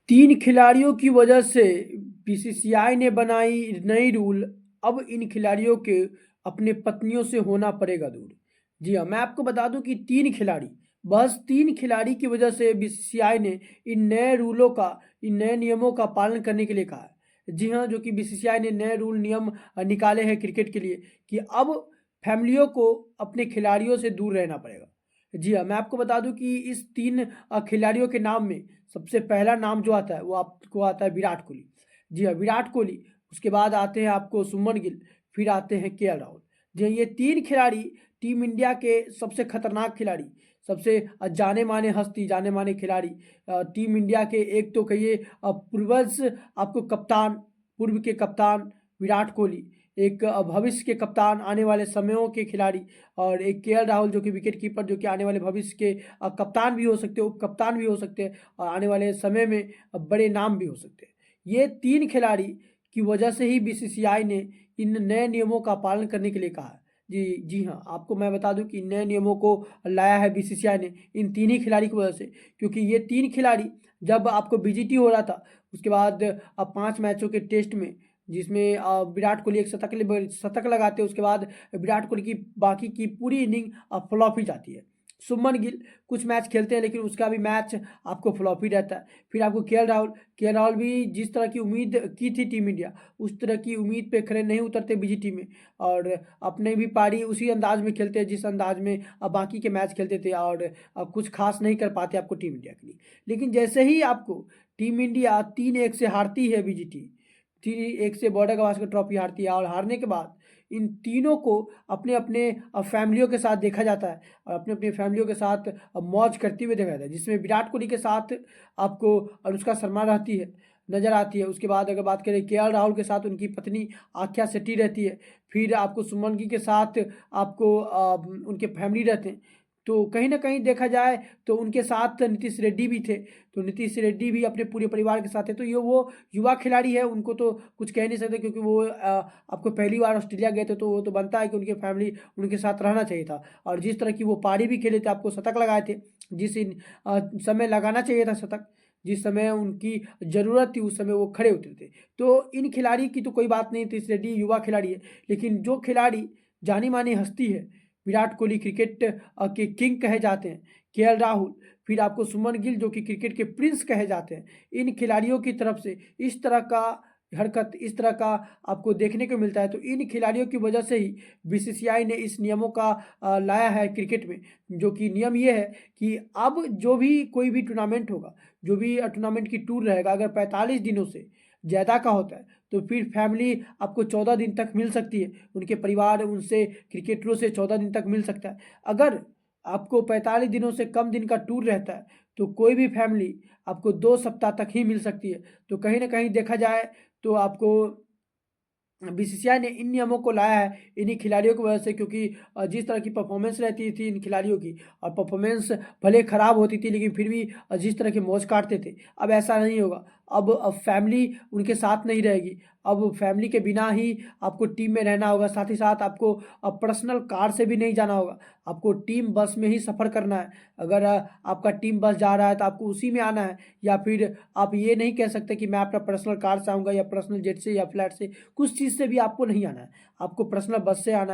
3 खिलाड़ियों की वजह से बीसीसीआई ने बनाई नई रूल। अब इन खिलाड़ियों के अपने पत्नियों से होना पड़ेगा दूर। जी हाँ, मैं आपको बता दूं कि 3 खिलाड़ी, बस 3 खिलाड़ी की वजह से बीसीसीआई ने इन नए रूलों का, इन नए नियमों का पालन करने के लिए कहा है। जी हाँ, जो कि बीसीसीआई ने नए रूल नियम निकाले हैं क्रिकेट के लिए कि अब फैमिलियों को अपने खिलाड़ियों से दूर रहना पड़ेगा। जी हाँ, मैं आपको बता दूं कि इस 3 खिलाड़ियों के नाम में सबसे पहला नाम जो आता है वो आपको आता है विराट कोहली। जी हाँ, विराट कोहली, उसके बाद आते हैं आपको सुमन गिल, फिर आते हैं केएल राहुल। जी हाँ, ये 3 खिलाड़ी टीम इंडिया के सबसे खतरनाक खिलाड़ी, सबसे जाने-माने हस्ती, जाने-माने खिलाड़ी, टीम इंडिया के एक तो कहिए पूर्वज, आपको कप्तान, पूर्व के कप्तान विराट कोहली, एक भविष्य के कप्तान, आने वाले समयों के खिलाड़ी, और एक केएल राहुल जो कि विकेट कीपर, जो कि आने वाले भविष्य के कप्तान भी हो सकते हैं, उप कप्तान भी हो सकते हैं, और आने वाले समय में बड़े नाम भी हो सकते हैं। ये 3 खिलाड़ी की वजह से ही बीसीसीआई ने इन नए नियमों का पालन करने के लिए कहा है। जी हाँ, आपको मैं बता दूं कि नए नियमों को लाया है बीसीसीआई ने इन 3 ही खिलाड़ी की वजह से, क्योंकि ये 3 खिलाड़ी जब आपको बीजीटी हो रहा था, उसके बाद अब 5 मैचों के टेस्ट में, जिसमें विराट कोहली एक शतक लगाते हैं, उसके बाद विराट कोहली की बाकी की पूरी इनिंग फ्लॉप ही जाती है। शुभमन गिल कुछ मैच खेलते हैं लेकिन उसका भी मैच आपको फ्लॉप ही रहता है। फिर आपको केएल राहुल भी जिस तरह की उम्मीद की थी टीम इंडिया, उस तरह की उम्मीद पे खरे नहीं उतरते बीजीटी में, और अपने भी पारी उसी अंदाज में खेलते हैं जिस अंदाज में बाकी के मैच खेलते थे, और कुछ खास नहीं कर पाते आपको टीम इंडिया के लिए। लेकिन जैसे ही आपको टीम इंडिया 3-1 से हारती है बीजीटी, 3-1 से बॉर्डर गवास्कर ट्रॉफी हारती है, और हारने के बाद इन तीनों को अपने अपने फैमिलियों के साथ देखा जाता है, और अपने अपने फैमिलियों के साथ मौज करते हुए देखा जाता है, जिसमें विराट कोहली के साथ आपको अनुष्का शर्मा रहती है, नजर आती है। उसके बाद अगर बात करें केएल राहुल के साथ उनकी पत्नी आख्या शेट्टी रहती है। फिर आपको सुमन गिल के साथ आपको उनके फैमिली रहते हैं। तो कहीं ना कहीं देखा जाए तो उनके साथ नीतीश रेड्डी भी थे, तो नीतीश रेड्डी भी अपने पूरे परिवार के साथ है। तो ये वो युवा खिलाड़ी है, उनको तो कुछ कह नहीं सकते, क्योंकि वो आपको पहली बार ऑस्ट्रेलिया गए थे, तो वो तो बनता है कि उनके फैमिली उनके साथ रहना चाहिए था। और जिस तरह की वो पारी भी खेले थे, आपको शतक लगाए थे, समय लगाना चाहिए था शतक, जिस समय उनकी ज़रूरत थी उस समय वो खड़े उतरे थे। तो इन खिलाड़ी की तो कोई बात नहीं, नीतीश रेड्डी युवा खिलाड़ी है, लेकिन जो खिलाड़ी जानी मानी हस्ती है, विराट कोहली क्रिकेट के किंग कहे जाते हैं, केएल राहुल, फिर आपको सुमन गिल जो कि क्रिकेट के प्रिंस कहे जाते हैं, इन खिलाड़ियों की तरफ से इस तरह का हरकत, इस तरह का आपको देखने को मिलता है। तो इन खिलाड़ियों की वजह से ही बीसीसीआई ने इस नियमों का लाया है क्रिकेट में, जो कि नियम ये है कि अब जो भी कोई भी टूर्नामेंट होगा, जो भी टूर्नामेंट की टूर रहेगा, अगर 45 दिनों से ज़्यादा का होता है, तो फिर फैमिली आपको 14 दिन तक मिल सकती है, उनके परिवार उनसे, क्रिकेटरों से 14 दिन तक मिल सकता है। अगर आपको 45 दिनों से कम दिन का टूर रहता है, तो कोई भी फैमिली आपको 2 सप्ताह तक ही मिल सकती है। तो कहीं न कहीं देखा जाए तो आपको बीसीसीआई ने इन नियमों को लाया है इन्हीं खिलाड़ियों की वजह से, क्योंकि जिस तरह की परफॉर्मेंस रहती थी इन खिलाड़ियों की, और परफॉर्मेंस भले ख़राब होती थी लेकिन फिर भी जिस तरह की मौज काटते थे, अब ऐसा नहीं होगा। अब फैमिली उनके साथ नहीं रहेगी, अब फैमिली के बिना ही आपको टीम में रहना होगा। साथ ही साथ आपको पर्सनल कार से भी नहीं जाना होगा, आपको टीम बस में ही सफ़र करना है। अगर आपका टीम बस जा रहा है तो आपको उसी में आना है, या फिर आप ये नहीं कह सकते कि मैं अपना पर्सनल कार से आऊँगा, या पर्सनल जेट से, या फ्लाइट से, कुछ चीज़ से भी आपको नहीं आना है, आपको पर्सनल बस से आना है।